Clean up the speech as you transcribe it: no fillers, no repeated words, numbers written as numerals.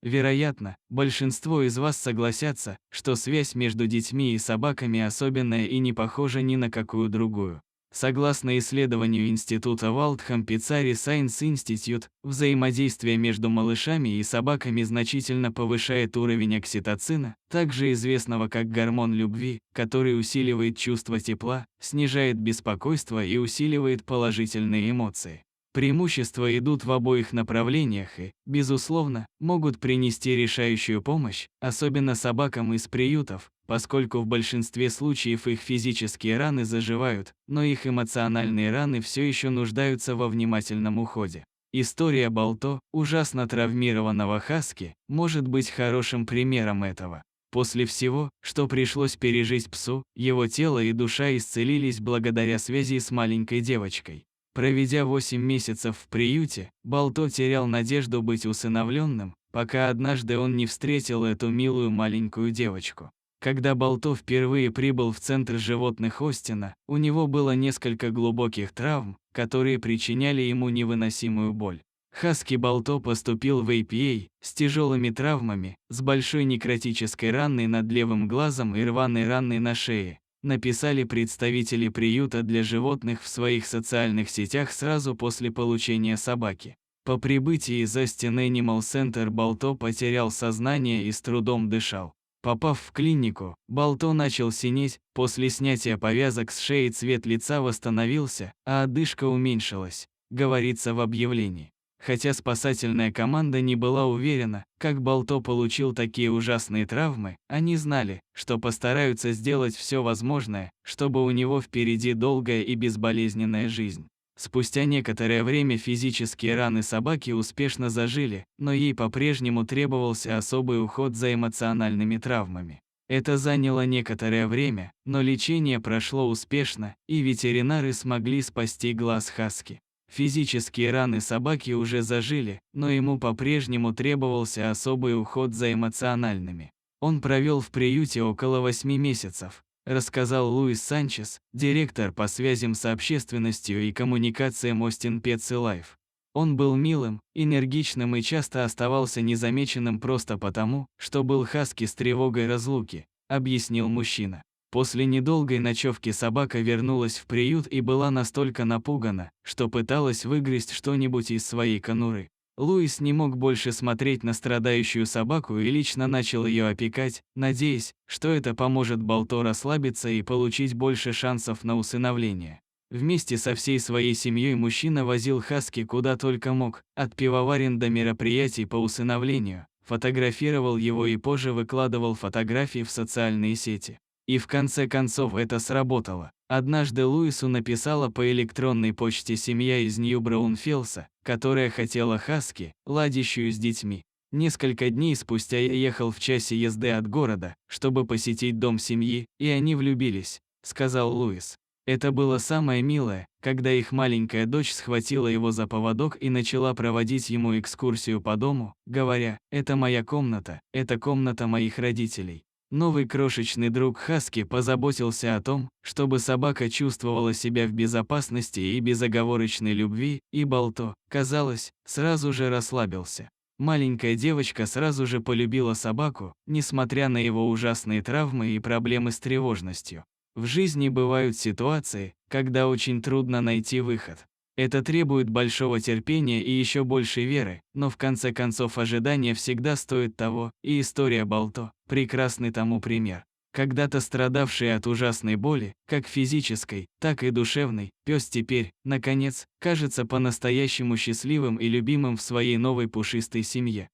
Вероятно, большинство из вас согласятся, что связь между детьми и собаками особенная и не похожа ни на какую другую. Согласно исследованию Института Waltham Pizzari Science Institute, взаимодействие между малышами и собаками значительно повышает уровень окситоцина, также известного как гормон любви, который усиливает чувство тепла, снижает беспокойство и усиливает положительные эмоции. Преимущества идут в обоих направлениях и, безусловно, могут принести решающую помощь, особенно собакам из приютов, поскольку в большинстве случаев их физические раны заживают, но их эмоциональные раны все еще нуждаются во внимательном уходе. История Балто, ужасно травмированного хаски, может быть хорошим примером этого. После всего, что пришлось пережить псу, его тело и душа исцелились благодаря связи с маленькой девочкой. Проведя 8 месяцев в приюте, Балто терял надежду быть усыновленным, пока однажды он не встретил эту милую маленькую девочку. Когда Балто впервые прибыл в центр животных Остина, у него было несколько глубоких травм, которые причиняли ему невыносимую боль. Хаски Балто поступил в APA с тяжелыми травмами, с большой некротической раной над левым глазом и рваной раной на шее, написали представители приюта для животных в своих социальных сетях сразу после получения собаки. По прибытии из Austin Animal Center Балто потерял сознание и с трудом дышал. Попав в клинику, Балто начал синеть, после снятия повязок с шеи цвет лица восстановился, а одышка уменьшилась, говорится в объявлении. Хотя спасательная команда не была уверена, как Балто получил такие ужасные травмы, они знали, что постараются сделать все возможное, чтобы у него впереди долгая и безболезненная жизнь. Спустя некоторое время физические раны собаки успешно зажили, но ей по-прежнему требовался особый уход за эмоциональными травмами. Это заняло некоторое время, но лечение прошло успешно, и ветеринары смогли спасти глаз хаски. Физические раны собаки уже зажили, но ему по-прежнему требовался особый уход за эмоциональными. Он провел в приюте около 8 месяцев, рассказал Луис Санчес, директор по связям с общественностью и коммуникациям Austin Pets Life. Он был милым, энергичным и часто оставался незамеченным просто потому, что был хаски с тревогой разлуки, объяснил мужчина. После недолгой ночевки собака вернулась в приют и была настолько напугана, что пыталась выгрызть что-нибудь из своей конуры. Луис не мог больше смотреть на страдающую собаку и лично начал ее опекать, надеясь, что это поможет Балто расслабиться и получить больше шансов на усыновление. Вместе со всей своей семьей мужчина возил хаски куда только мог, от пивоварен до мероприятий по усыновлению, фотографировал его и позже выкладывал фотографии в социальные сети. И в конце концов это сработало. Однажды Луису написала по электронной почте семья из Нью-Браунфелса, которая хотела хаски, ладящую с детьми. Несколько дней спустя я ехал в часе езды от города, чтобы посетить дом семьи, и они влюбились, сказал Луис. Это было самое милое, когда их маленькая дочь схватила его за поводок и начала проводить ему экскурсию по дому, говоря: «Это моя комната, это комната моих родителей». Новый крошечный друг хаски позаботился о том, чтобы собака чувствовала себя в безопасности и безоговорочной любви, и Балто, казалось, сразу же расслабился. Маленькая девочка сразу же полюбила собаку, несмотря на его ужасные травмы и проблемы с тревожностью. В жизни бывают ситуации, когда очень трудно найти выход. Это требует большого терпения и еще большей веры, но в конце концов ожидание всегда стоит того, и история Балто – прекрасный тому пример. Когда-то страдавший от ужасной боли, как физической, так и душевной, пес теперь, наконец, кажется по-настоящему счастливым и любимым в своей новой пушистой семье.